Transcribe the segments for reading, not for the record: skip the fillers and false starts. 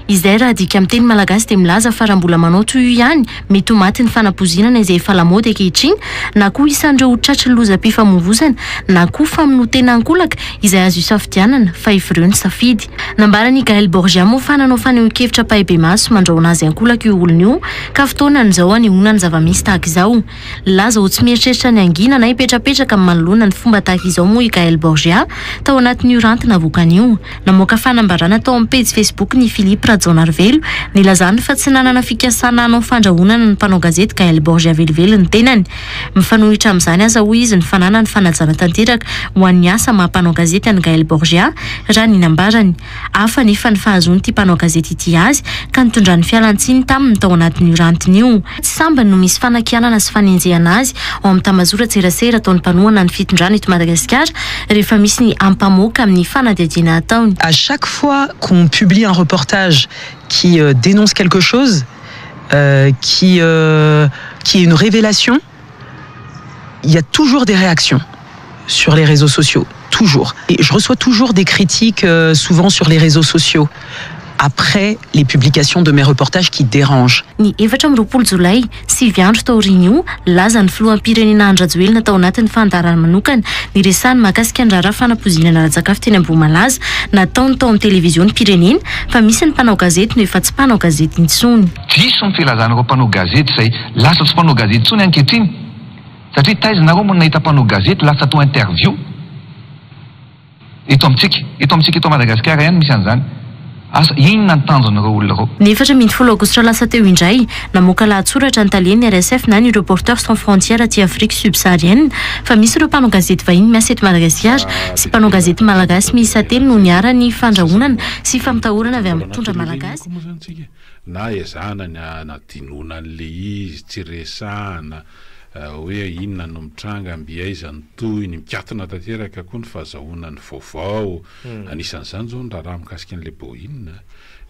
izay raha dika amin'ny teny malagasy dia milaza fa raha mbola manao toy io ihany mety ho maty ny fanampozinana izay efa lamaody ankehitriny na koa isan'ireo tratry ny lozam-pifamoivoizana na koa famonotena ankolaka izay azo isafidianana fa ireo ny safidy. Nambarany Gaël Borgia moa fa nanao fanehoan-kevitra pahibe maso mandrahona azy ankolaka io olona io ka fotoanany izao hanehoana ny zava-misy tahaka izao. Laza ho tsy mieritreritra ny angina na hipetrapetraka amin'ny manoloana ny fomba tahaka izao moa i Gaël Borgia tao anatin'io rantina vokan'io. Namoaka fanambarana tao amin'ny page Facebook ny Philippe Rajaonarvelo nilazany fa tsy nanana fikasana hanao fandrahonana ny mpanao gazety Gaël Borgia velively ny tenany. Mifanohitra amin'izany aza hoy izy ny fanana ny fanajana tanteraka ho an'ny asa maha-mpanao gazety any Gaël Borgia raha ny nambarany. Hafa nefa ny fahazoany ity mpanao gazety ity azy ka nitondrany fialantsiny taminy tao anatin'io rantiny io. Tsy sambany no misy fanakianana sy fanenjehana azy ao amin'ny tamazora tserasera ataon'ny mpanohana ny fitondrana eto Madagasikara rehefa misy ny ampamoaka amin'ny fanadihadiana ataony. À chaque fois qu'on publie un reportage qui dénonce quelque chose, qui est une révélation, il y a toujours des réactions sur les réseaux sociaux, toujours. Et je reçois toujours des critiques, souvent sur les réseaux sociaux, après les publications de mes reportages qui dérangent. Ny 24 Jolay 7 andro taorian'io laza ny filoham-pirenena Andrajoelina tao anatin'ny fandarana manokana niresahany mahakasika ny raharaha fanampozinana rajakafi teny Ambohimalaza nataony tao amin'ny televiziony pirenena fa misy ny mpanao gazety no efa tsy mpanao gazety intsony. Diso ny filazanareo mpanao gazety izay lasa tsy mpanao gazety intsony ankehitriny satria taizanareo moa nahita mpanao gazety lasa atao interview eto amintsika eto Madagasikara ihany misy an'izany. Asa inona ny tanjon'ireo olona ireo. Ny 7 Aogositra lasa teo indray namoaka lahatsoratra ny taliany RSF na ny Reporters sans frontières aty Afrique subsaharienne fa misy ireo mpanao gazety vahiny miasa eto Madagasikara sy mpanao gazety malagasy miisa 3 no niarany fandrahonana sy famitahorana avy amin'ny mpitondra malagasy. Na ezana na dinona an'le izy tsy resahana hoe inona no mitranga ambiaiza ny toy ny mikatona tanteraka koa ny fahazahoana ny vaovao anisan'izany zao ny raharaha mikasika an'le boina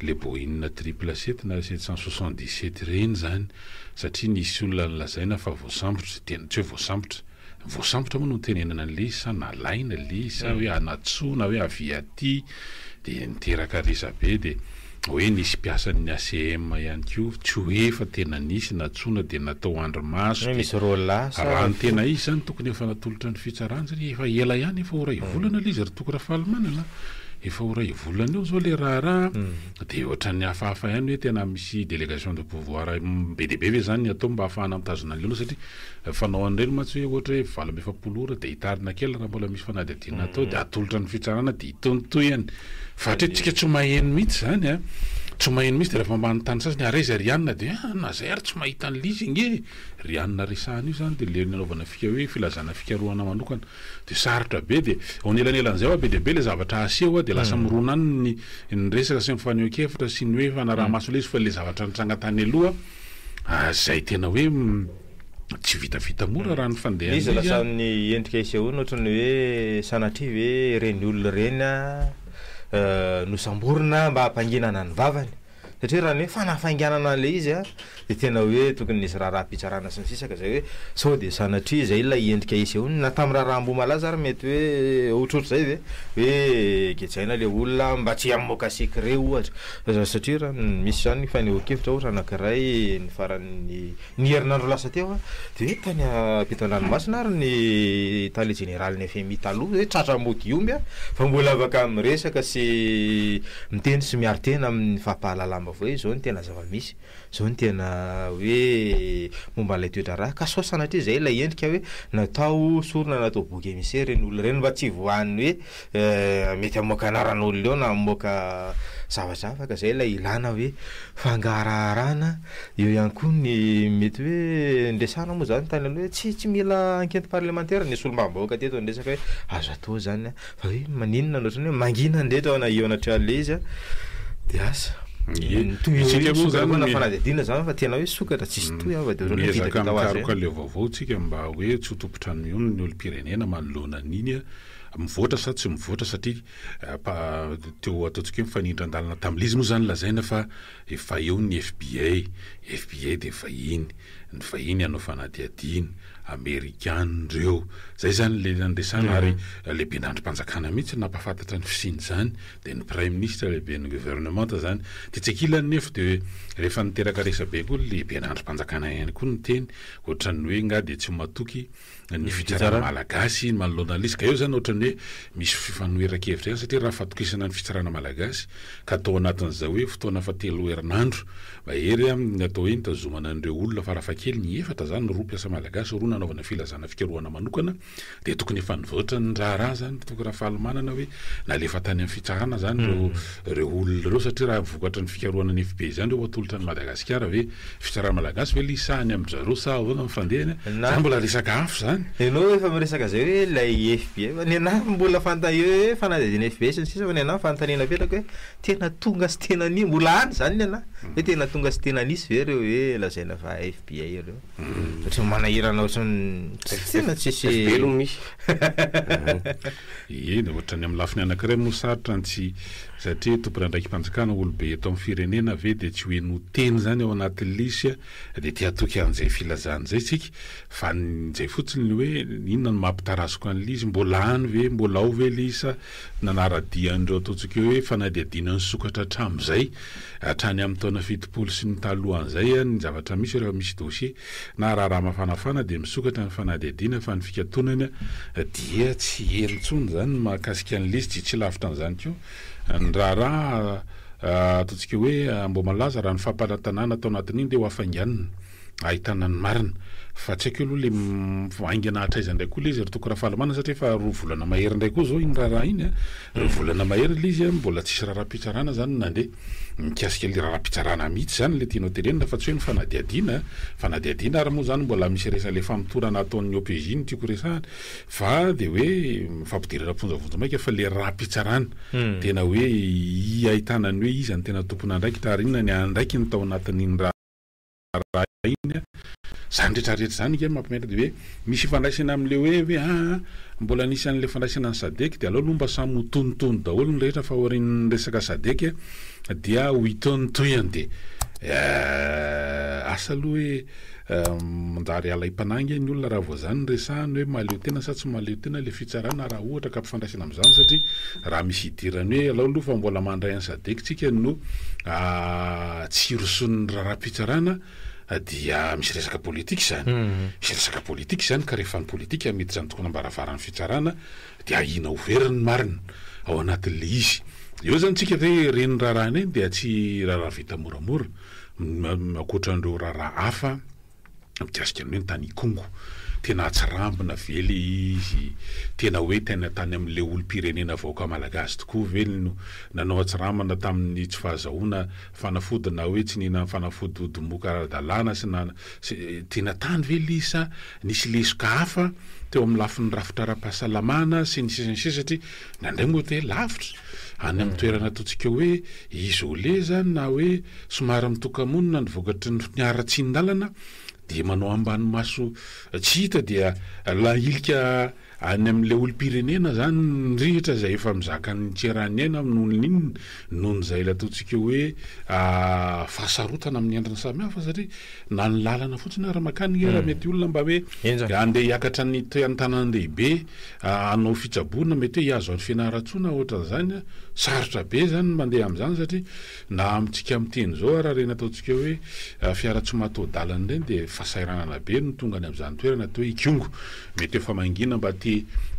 777 na 777 reny zany satria nisy olona nilazaina fa voasambotra tena tsy hoe voasambotra moa no tenenana an'le sa nalaina le sa hoe anatsoa na hoe avy aty de niteraka resabe de hoe nisy mpiasan'ny ACM ihany koa tsy hoe fa tena nisy natsona de natao andromaso misy rola raha ny tena izy zany tokony efa natolotra ny fitsarana zany efa ela ihany efa ora ivolana le izy ary tokony rahafahalemana efa ora ivolana eo zao le raha de ohatran'ny hafahafa ihany hoe tena misy délégation de pouvoir be de be ve zany atao mba ahafahana mitazona an'le satria fanao an'ireny matsy hoe ohatra hoe 20 ora de hitarina kely raha mbola misy fanadihadiana atao de atolotra ny fitsarana de hitontoy ihany fa hatretsika tsy maheno mihitsy zany tsy maheno mihitsy de rehefa manontany sasany araiza rianina de na zay ary tsy mahita an'lizy nge rianina resahana io zany de le nanaovana fika hoe filazana fikarohana manokana de sarotra be de onelanelan'izay be de be le zavatra aseho de lasa mirona any ny resaka sy mifanehoan-kevitra sy ny hoe fanaraha-maso le izy fa le zavatra nitrangatany aloha zay tena hoe tsy vitavita mora raha ny fandehana izy lasa ny endrika isehoana ohatrany hoe sanatria hoe reny olona reny no samborina mba hampanginana ny vavany satria raha hoe fanafainganana an'le izy de tena hoe tokony nisy raha-pitsarana sy ny sisaka zay hoe sao de sanatria zay la endrika isehoana na tamin'ny raha Ambohimalaza ary mety hoe ohatrohatra zay hoe getsaina le olona mba tsy hamoaka secret ohatra satria raha misy zany fanehoan-kevitra ohatra anankiray ny farany ny herinandro lasa teo de tany ampitan-dranomasina ary ny tale général ny FMI taloha hoe tratra modiomby fa mbola afaka miresaka sy miteny sy miaro tena amin'ny fahapahalalamba avao izao ny tena zava-misy zao ny tena hoe momba ilay toetra raha ka sao sanatria zay la endrika hoe natao sorona natao boky émissaire reny olona reny mba tsy voan'ny hoe mety amoaka anaran'olona eo na amoaka zavatra afaka zay la ilana hoe fangararana eo ihany koa ny mety hoe ndresana moa zany tany aloha hoe tsy mila enquête parlementaire nisy olo-mbahoaka teto ndresaka hoe azo atao zany fa hoe maninona ohatrany hoe mangina ndreto na eo anatrany le izy de asa fanadihadiana zany fa tena hoe sokatra tsisy toy miezaka mikaroka le vaovao tsika mba hoe tsy hotompotrano io ny olo-pirenena manoloana an'iny mivoatra sa tsy mivoatra satria teo ataontsika hoe mifanindran-dalana tam'le izy moa zany lazaina fa efa eo ny FBI de vahiny ny vahiny hanao fanadihadiana Amerikana reo zay zany le andesana ary lehibe nandrom-panjakana mihitsy nampafantatra ny fisiny zany de ny prime ministre lehibe ny gouvernement zany de tsy akilany nefa de rehefa niteraka resabe koa lehibe nandrom-panjakana ihany koa ny teny ohatran'ny hoe nga de tsy matoky ny fitsarana malagasy manoloana izy ka eo zany ohatran'ny hoe misy fifanoeran-kevitra ihany satria raha fatokisana ny fitsarana malagasy ka atao anatin'izao hoe fotoana fa 3 herinandro mba hery atao hoe nitazomana an'ireo olona farafakely ny efatra zany roa mpiasa malagasy roa nanaovana filazana fikarohana manokana de tokony efa nivoatra ny raharaha zany tokony raha fahalomanana hoe nalefa tany amin'ny fitsarana zany reo olona reo satria raha vokatra ny fikarohana ny FB zany reo atolotra ny Madagasikara hoe fitsarana malagasy hoe lisahany amin'zareo sa ahoana mifandehana zany mbola resaka afo zany enao efa miresaka zay hoe lay FB ny ana mbola fanta hoe fanadidina FB sisa ny ana fantanina petraka hoe tena tonga sy tena ni mbola any zany ny ana hoe tena tonga sy tena nisy ve reo hoe lazaina fa FBI reo satria manahirana ohatrany tena tsisy velo misy eny ohatrany amin'ny lafiny anankiray moa sarotra tsy satria tompona ndraiky mpanjakana olobe eto amin'ny firenena ve de tsy hoe noteny zany ao anatin'ny lisy de tia toky an'izay filazana zay tsika fa nzay fotsiny hoe inona no mampitarasiko an'le izy mbola any ve mbola ao ve lisa nanaradian'ireo ataontsika hoe fanadiadiana ny sokatra hatram'izay hatrany amin'ny taona 70 sy ny talohan'izay ny zavatra misy rehefa misy dossier na raha mafanafana de misokatra ny fanadiadiana fa ny fikatonana dia tsy herintsony zany mahakasika an'le izy tsy lavitra an'izany ko ny raha ataontsika hoe mbo malaza raha ny fampalatanana atao anatin'iny de ho afainganina ahitana ny marina fa tsy haiko aloha le aingana hatraiza ndray koa le izy tokony raha fahalamana satria fa 2 volana mahery ndray koa zao iny raha iny 2 volana mahery le izy mbola tsisy raha-pitsarana zany nandeha mikasika le raha-pitsarana mihitsy zany le tianao tenenina fa tsy hoe ny fanadiadiana ary moa zany mbola misy resa le famitorana ataon'ny OPJ ny tiako resahana fa de hoe fampidirana fonjavonjo maika fa le raha-pitsarana tena hoe ahitana ny hoe izy any tena tompona andraiky tarinina ny andraiky ny tao anatin'iny raha iny zany rehetrarehetra zany ke mampameta de hoe misy fandraisana am'le hoe mbola nisy an'le fandraisana ny SADC de alao lomba samy tonotono daholo ny rehetra fa orin'ny resaka SADC dia hoitony toyany de asa aloha hoe manjary ala impanangy ny olona raha voa zany resahany hoe maleo tena sa tsy maleo tena le fitsarana raha ohatra ka mpifandraisana am'izany satria raha misy hidirany hoe alao aloha fa mbola mandray any SADC tsika no tsy roson'ny raha-pitsarana dia misy resaka politika zany misy resaka politika zany ka rehefa ny politika mety zany tokony ambaravarany fitsarana dia ahina overiny marina ao anatin'le izy eo zany tsika hoe reny raharaha iny dia tsy raha vita moramora akoatran'ireo raha hafa mikasika ny hoe ny tany Kongo tena atsarambina vely izy tena hoe tena tany amin'le olo-pirenena vaoaka malagasy tokoa vely no nanao atsarambana tamin'ny tsy fahazahoana fanafody na hoe tsy nina fanafody odomoka ara-dalàna sy tena tany vely isa nisy lesoka hafa teo amin'ny lafin'ny rafitra ara-pahasalamana sy ny sisa satria nandray moa te lavitra any amin'ny toerana ataontsika hoe isolé zany na hoe somary mitokamonina ny vokatry ny aratsian-dalana de manao ambany maso tsy hita dia lahilika any amin'le olo-pirenena zany nyrihitra zay efa mizaka ny tserany aina nohon'iny nohon' zay la ataontsika hoe fahasarotana amin'ny endriny samihafa satria na ny lalana fotsiny raha makaniny raha mety olona mba hoe andeha hiakatra ny tanàn-dehibe anao fitsaboana mety hoe hiazo any fianaratsona ohatran'izany sarotra be zany mandeha am'izany satria na amintsika miteny zao raha reny ataontsika hoe fiara tsy matao-dalana ireny de fahasahiranana be no tonga any am'izany toerana atao hoe ikongo mety efa mangina mba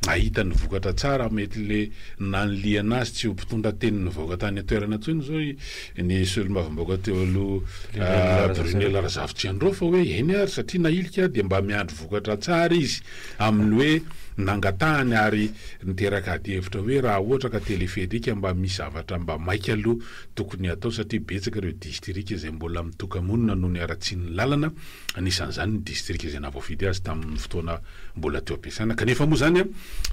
ahita ny vokatra tsara mety le nanliana azy tsy ho mpitondra teny ny voaka tany atoerana tsony zao ny solomavamboaka teo aloha Brunel Razavitsy andreo fa hoe eny ary satria nailika de mba miandro vokatra tsara izy amin'ny hoe nangatahany ary niteraka ady hevitra hoe raha ohatra ka telefedika mba misy zavatra mba maika aloha tokony atao satria betsaka ireo distrika izay mbola mitokamonina noho ny aratsiany lalana anisan'izany ny distrika izay navoafidy azy tamin'ny fotoana mbola teo ampiasana kanefa moa zany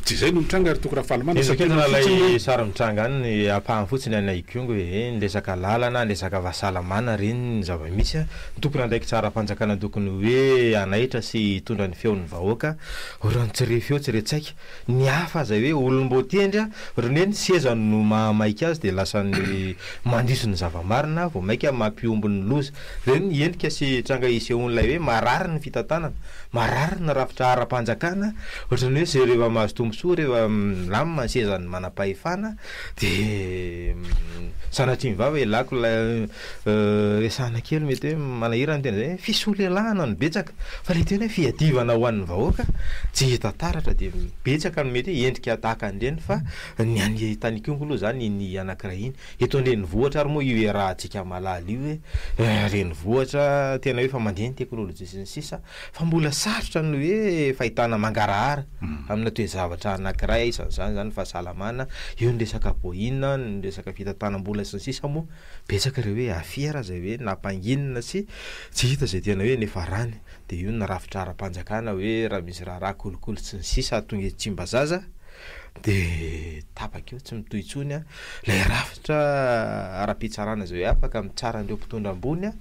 tsy izay no mitranga ary tokony raha fahalamana lay sara mitranga any apahany fotsiny any Ikongo hoe ndresaka lalana ndresaka fahasalamana reny ny zava-misy tokony andraiky tsara fanjakana tokony hoe anaitra sy hitondra ny feon'ny vahoaka oran'ny tsire feo retsaika ny hafa zay hoe olombotendry ohatrany hoe ny seza no maika azy de lasany mandisony zavamarina vao maika mampiombony loza reny endrika sy tranga isehoan'ilay hoe marary ny fitantanana marary ny rafitra ara-panjakana ohatrany hoe zay rehefa mahazo tombosoa rehefa lamina ny sezany manam-pahefana de sanatria mivava elako resahana kely mety hoe manahirana tena zay fisolelahana no betsaka fa le tena hoe fiadivana ho an'ny vahoaka tsy hita taratra de betsaka no mety hoe endrika tahaka andreny fa ny any tanikongo aloha zany ny anankiray iny eto andreny vohatra ary moa io hoe raha antsika malala io hoe reny vohatra tena hoe fa mandeha ny teknôlôjia sy ny sisa fa mbola sarotra ny hoe fahitana mangarahara amina toe-zavatra anankiray isan'izany zany fahasalamana io ny resaka boina ny resaka fitantanam-bola sy ny sisa moa betsaka reo hoe afiara zay hoe nampanginina sy tsy hita zay tena hoe nefa rany de io ny rafitra ara-panjakana hoe raha misy raha kolokolo sy ny sisa tonga tsy mba zaza de tapaka eo tsy mitohitsony lay rafitra ara-pitsarana zay hoe afaka mitsara andreo mpitondra ambony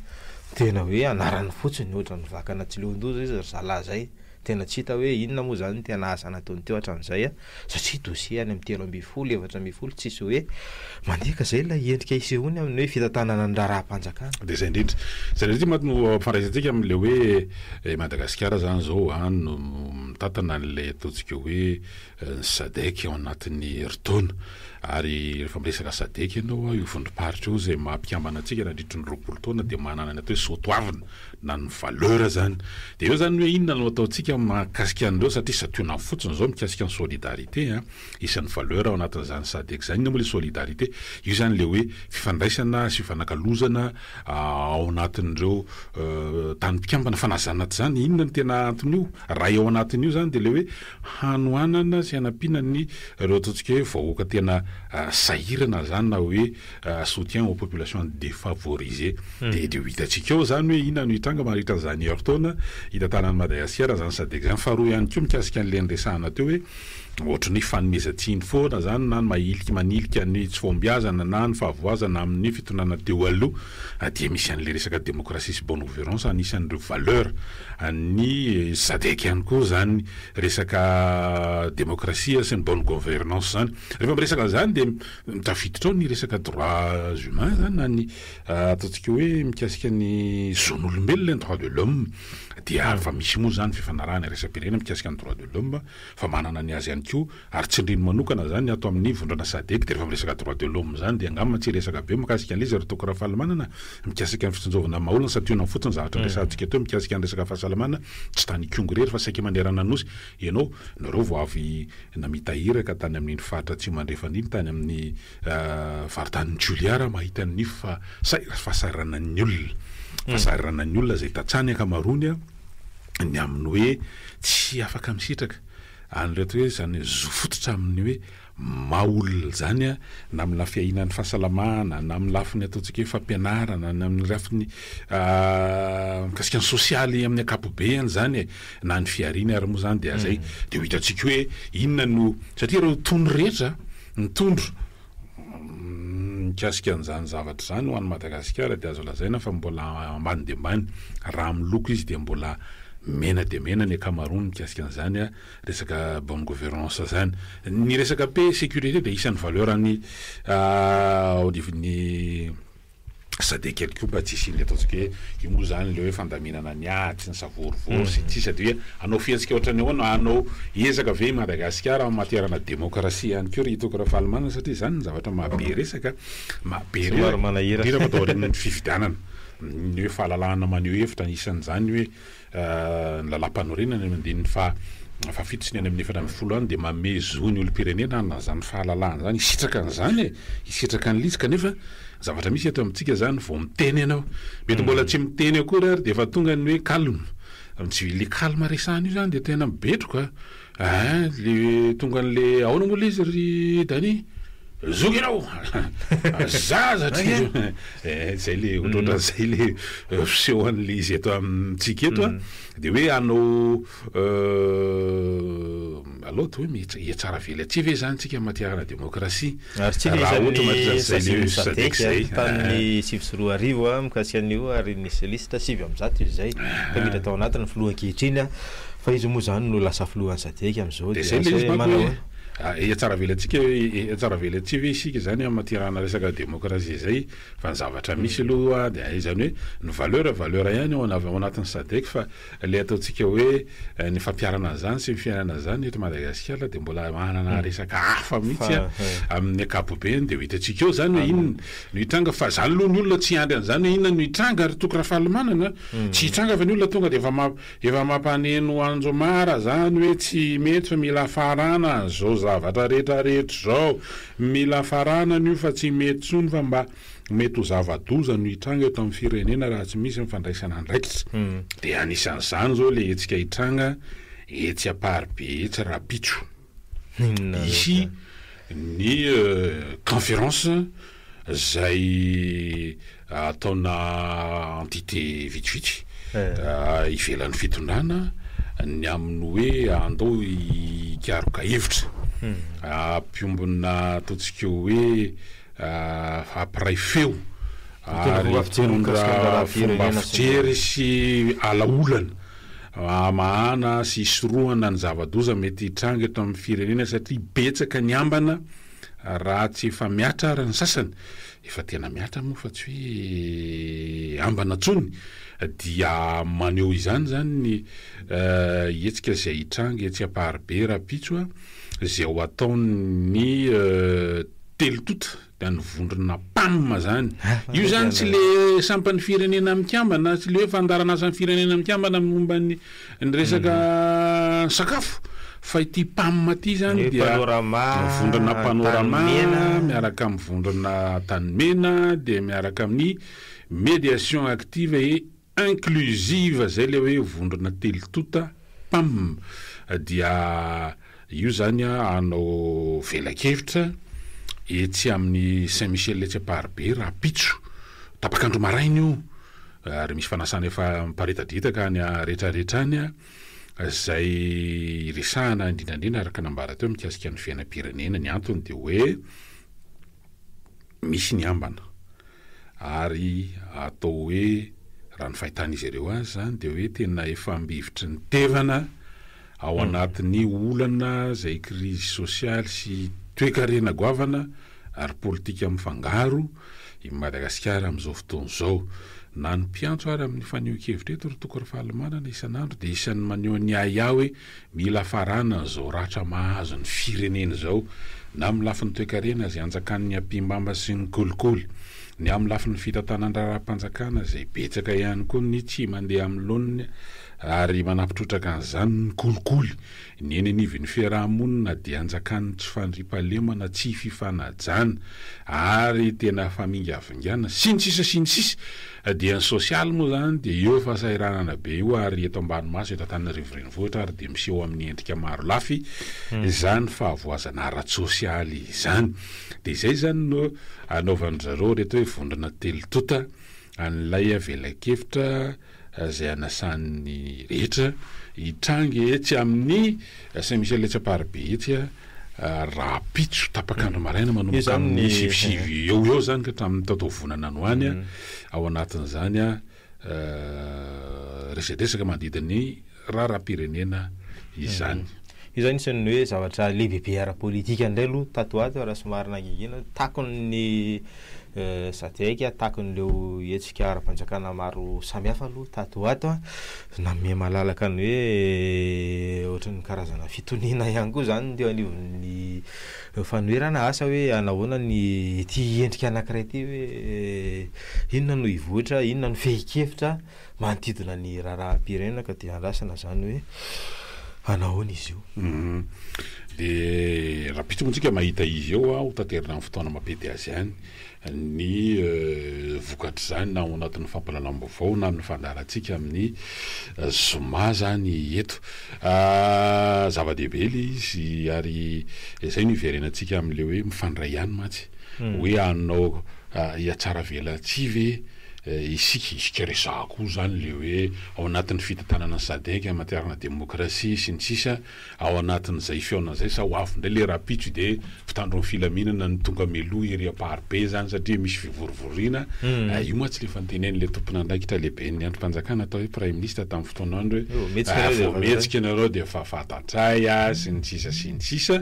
tena hoe anarany fotsiny ohatra ny vakana tsy leondoza izy zala zay tena tsy hita hoe inona moa zany tena asa nataony teo hatran'izay satria dosie any amin'ny 3 efatra ambin'ny folo tsisy hoe mandeka zay la endrika isehoany amin'ny hoe fitantanana ny raha-panjakana de zay indrindra zay indrindra matno fandraisantsika am'le hoe Madagasikara zany zao no mitantana an'lay ataontsika hoe SADC ao anatin'ny herintaona ary rehefa miresaka SADC ianao io vondrom-paritra io zay mampiambana antsika nandritry ny 20 taona de manana ny atao hoe soatoavina na ny valeur zany de eo zany hoe inona no ataontsika mahakasika an'ireo satria sationa fotsiny zao mikasika ny solidarité isan'ny valeur ao anatin'izany SADC zany moa le solidarité io zany le hoe fifandraisana sy fifanakalozana ao anatin'ireo tany mpikambana fanazanaty zany inona ny tena anton'io raha eo anatin'io zany de le hoe hanoanana sy hanampiana ny reo ataontsika hoe vahoaka tena sahirana zany na hoe soutien aux populations défavorisées de hitantsika eo zany hoe inona no hitranga maritra an'izany herin-taona hitantanan'ny Madagasikara zany SADC zany faharoa ihany koa mikasika an'le resahana teo hoe ohatrany fanomezantsiny foana zany na ny manilika ny tsy fombiazana na ny fahavoazana amin'ny fitonana teo aloha de misy an'le resaka démocratie sy bonne gouvernance anisan'ireo valeur ny SADC ihany koa zany resaka démocratie sy ny bonne gouvernance zany rehefa miresaka zany de mitafiditra ao ny resaka droits humains zany na ny ataontsika hoe mikasika ny zon'olombelona ny droit de l'homme dia fa misy moa zany fifanarahana resam-pirenena mikasika ny droit de l'homme fa manana ny azy ihany koa ary tsy indriny manokana zany ato amin'ny vondrana SADC de rehefa miresaka droit de l'homme zany de angamba tsy resaka be mikasika an'le zary tokora fahalamanana mikasika ny fitonjovana maolana sationa fotsiny zavatra resantsika teo mikasika ny resaka fahasalamana tsy tany kongo rery fa saika manderana nosy ianao nareo vao avy namitahiraka tany amin'ny faritra tsy mandrefan'iny tany amin'ny faritany Juliara mahita ny fahasaranan'ny olona fahasaranan'ny olona zay tatsany akamarony ny amin'ny hoe tsy afaka misitraka an'reto hoe zany zo fototra amin'ny hoe maolona zany na amin'ny lafiahinan'ny fahasalamana na amin'ny lafiny ataontsika hoe fampianarana na amin'ny lafiny mikasika ny sosialy amin'ny akapobeany zany na ny fiariny ary moa zany de azay de ho hitantsika hoe inona no satria reo tondro rehetra ny tondro mikasika an'izany zavatra zany ho an'ny Madagasikara de azo lazaina fa mbola ambany de ambany raha amin'ny loko izy de mbola mena de mena ny akamarony mikasika an'izany resaka bonne gouvernance zany ny resaka pe sécurité de isan'ny valeur any ny SADC ihany koa mba tsisy le ataontsika hoe io moa zany le hoe fandaminana ny ady sy ny savorovory sy tsy sady hoe anao fiantsika ohatrany ahoana anao ezaka ve Madagasikara amin'ny matierana démocratie ihany koa ry hitako raha fahalamanana satria zany ny zavatra mahabe resaka mahabe resaka atao amin'ny fifidianana ny hoe fahalalahana maneho hevitra isan'izany hoe ny lalam-panorenana mandeha ny fafito sy ny any amin'ny 7 any de mame zony olo-pirenena na zany fahalalahana zany isitraka an'izany isitraka ny lisika nefa zavatra misy eto amintsika zany vao miteny ianao mety mbola tsy miteny akory ary de efa tonga ny hoe calme tsy le calme resahana io zany de tena mibetroka le tonga n'le ahoana moa le izy ry Dany zoky ianao zaza zay le ohatrohatra zay le fisehoan'le izy eto amintsika eto a de hoe anao aloha to hoe tsara vely atsy ve zany tsika matiarana demokrasia ary tsy tamin'ny 7 a mikasika an'io ary nisy lista 7 izy zay tamidra tao anatiny filoha ankehitriny a fa izy moa zany no lasa filohan'ny Sadek am'izao de manao tsara vely atsika tsara vely atsy ve isika zany amatirana resaka demokrasia zay fa ny zavatra misy aloha de zany hoe ny valeur ihany ao anatin'ny Sadek fa le ataotsika hoe ny fampiarana zany sy ny fiainana zany eto Madagasikara de mbola manana resaka hafa mihitsy amin'ny ankapobeny de hitatsika eo zany hoe inona no hitranga fa zany aloha ny olona tsy andry an'izany hoe inona no hitranga ary tokony fahalimanana tsy hitranga fa ny olona tonga de efa mampaneno Anjomara zany hoe tsy mety fa mila farana zao zavatra rehetrarehetra zao mila farana n'io fa tsy mety tsony fa mba mety ho zava-doza no hitranga eto amin'ny firenena raha tsy misy mifandraisana andraikitra de anisan'izany zao le etsika hitranga etsy Aparibe etsy Rapitso ici ny conférence zay ataona entité vitsivitsy ivelan'ny fitondrana ny amin'ny hoe andao hikaroka hevitra ampiombona ataotsika hoe ampiray feo ary mitondra fomba fijery sy alaolana mahana sy isorohana ny zava-doza mety hitranga eto amin'ny firenena satria betsaka ny ambana raha tsy efa miatra ary ny sasany efa tena miatra moa fa tsy hoe ambana tsony dia maneho izany zany ny etsika zay hitranga etsy Aparibe Rapitso zay ho ataony telotota da ny vondrona pamma zany io zany tsy le sampany firenena mikambana tsy le hoe fandarana asan'ny firenena mikambana momba ny resaka sakafo fa ity pamma ty zany dia vondrona panorama miaraka amin'ny vondrona tanimena de miaraka amin'ny médiation active et inclusive zay le hoe vondrona telotota pam dia io zany anao velakevitra etsy amin'ny Saint-Michel etsy Aparibe Rapitso tapakandro maraina io ary misy fanasana efa miparitadritaka any rehetrarehetrany zay resahana indrindrandrindra araka nambara teo mikasika ny fiainam-pirenena ny antony de hoe misy ny ambana ary atao hoe raha ny fahitan'izy ireo azy zany de hoe tena efa mbivitry ny tevana ao anatin'ny olana zay crise sociale sy toe-karena goavana ary politika mifangaro i Madagasikara amin'izao fotoana zao na ny mpiantso ary amin'ny faneho-kevitra eto ry tokony fahalimanana isan'andro de isan'ny maneho ny aya hoe mila farana zao ratra mahazo ny firenena zao na amin'ny lafin'ny toe-karena zay anjakan'ny ampimbamba sy ny kolikoly ny amin'ny lafin'ny fitantanandrara-panjakana zay betsaka ihany koa ny tsy mandeha amin'ny loniny ary manampitrotraka an'izany ny kolikoly ny eny anivon'ny fiarahamonina dia anjakan'ny tsy fandriam-pahalemana tsy fifanajana ary tena famingavingana sy ny sisa dia ny sosialy moa zany de eo fahasahiranana be io ary eto ambanimaso eto Antananarivo renivohitra ary de miseho amin'ny endrika maro lafy zany fahavoazana ara-tsosialy zany de zay zany no anaovan'ny zareo reto hoe vondrona telotota an'ilay velakevitra zay anasan'ny rehetra hitrangy etsy amin'ny Saint-Michel etsy Aparibe etsy Rapitso tapakandro maraina manomboka amin'ny sivy eo zany ka hatramin'ny tatovonana no any ao anatin'izany resadresaka mandidiny raharam-pirenena izany io zany isan'ny hoe zavatra lehibehibe ara-politika indray aloha tato ato raha somary nangingina takon'ny Sadek takon'leo etsika ara-panjakana maro samihafa aloha tato ato nanome malalaka ny hoe ohatran'ny karazana fitoniana ihany koa zany teo anivon'ny fanoherana asa hoe anahoana ny ty endrika anankiray ty hoe inona no hivoatra inona no fehi-kevitra manodidina ny raharam-pirenena ka dia andrasana zany hoe anahoana izy io de raha pitsomontsika mahita izy eo ho taterina amin'ny fotoana mampety azy any ny vokatra zany na ao anatin'ny fampalalam-baovao na ny fandarantsika amin'ny zoma zany eto zava-dehibe le izy ary zay no iverenantsika amin'le hoe mifandray ihany matsy hoe anao iatsara vela tsy ve isika resako zany le hoe ao anatin'ny fitantanana SADC amaterana demokrasia sy ny sisa ao anatin'izay feonan'izay sa ho afo ndray le rapitso de mpitandro ny filaminana ny tonga meloa ery aparibe zany satria misy fivorovoriana io moa tsy le fantenen'le tompon'andraikitra lehibe ny androm-panjakana atao hoe prime ministre tamin'ny fotoana andro hoe metsika anareo de fa fantatray sy ny sisa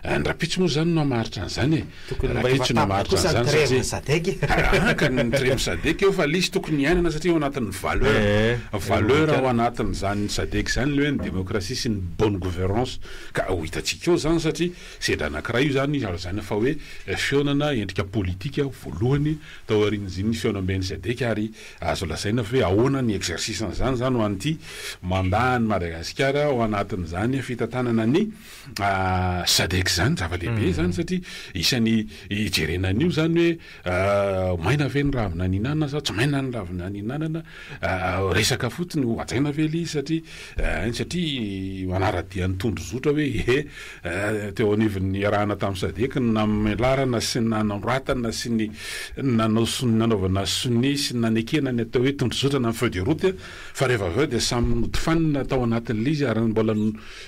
ny rapitso moa zany no amaritra an'izany rapitso no amaritra an'izany satria ka ny tremo SADC eo fa lisy tokony iainana satria ao anatin'ny valeur ao anatin'ny zany SADC zany le hoe ny démocratie sy ny bonne gouvernance ka ho hitantsika eo zany satria sedra anankiray io zany zany fa hoe fionana endrika politika voalohany tao aorian'izy ny fionamben'ny SADC ary azo lazaina fa hoe ahoana ny exercice n'izany zany ho an'ity mandat ny Madagasikara ao anatin'izany fitantanana ny SADC zany zava-dehibe zany satria isan'ny ijerenan'io zany hoe maina ve ny ravina ny hinanana sa tsy maina ny ravina ny hinanana resaka fotsiny ho ajaina ve le izy satria manaradian'ny tondrozotra hoe teo anivon'ny arahana tamin'ny SADC namelarana sy nanamratana sy ny nanaovana soni sy nanekena ny atao hoe tondrozotra na feu de route fa rehefa aveo de samy notifanina tao anatin'le izy ary mbola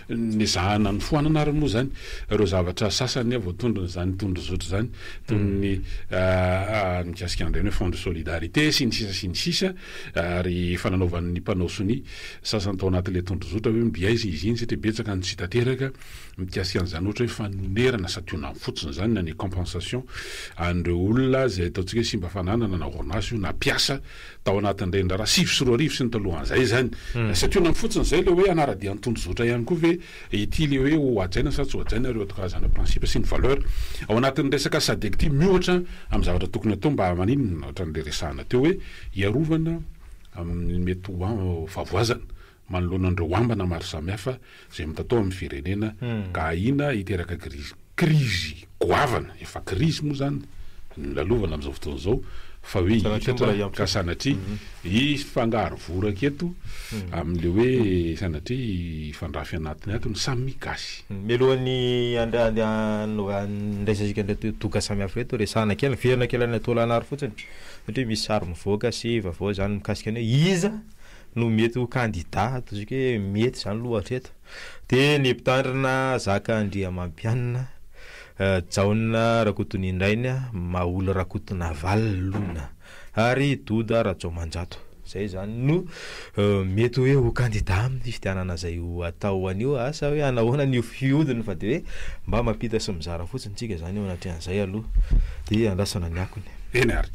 nizahana ny foanana ary moa zany ireo zavatra sasany voatondrony zany tondrozotra zany toy ny mikasika an'ireny hoe fond de solidarité sy ny sisa ary fananaovan'ny mpanao soni sasany tao anatin'le tondrozotra hoe mbiaizy izy iny satria betsaka ny tsy tanteraka mikasika an'izany ohatra hoe fanonerana sationa fotsiny zany na ny compensation an'ireo olona zay ataontsika hoe simba fananana na orinasa io na piasa tao anatin'ireny raha 5 sy 4 arivo sy ny talohan'izay zany sationa fotsiny zay le hoe anaradian'ny tondrozotra ihany koa ve ity le hoe ho ajaina sa tsy ho ajaina ireo karazana principe sy ny valeur ao anatin'ny resaka SADC ty mihoatra amin'ny zavatra tokony atao mba maninona ohatra n'le resahana teo hoe iarovana amin'ny mety favoazana manoloana andreo ambana maro samihafa zay mitatao amin'ny firenena ka ina hiteraka krizy goavana efa krizy moa zany lalovana amin'izao fotoana zao fa hoe hitatra ka sanatria ifangaro voraka eto amin'le hoe sanatria fandrafy anatiny ato ny samy mikasy melohan'ny ndraisasika toka samihafa eto resahana kely verina kely ny atolaanary fotsiny satria misy sary mivoaka sy vaovao zany mikasika ny hoe iza no mety ho candidat ataontsika hoe mety zany lohatra eto de ny mpitandrina Zaka Andriamampianina Jaona Rakotony Indrainy Maola Rakotona Valona ary Doda Ratsomanjato zay zany no mety hoe ho candidat amin'ny fitianana zay ho atao anio asa hoe anahoana ny fiodiny fa de hoe mba mampita sy mizara fotsiny tsika zany ao anatin'izay aloha de andasana ny akony eny ary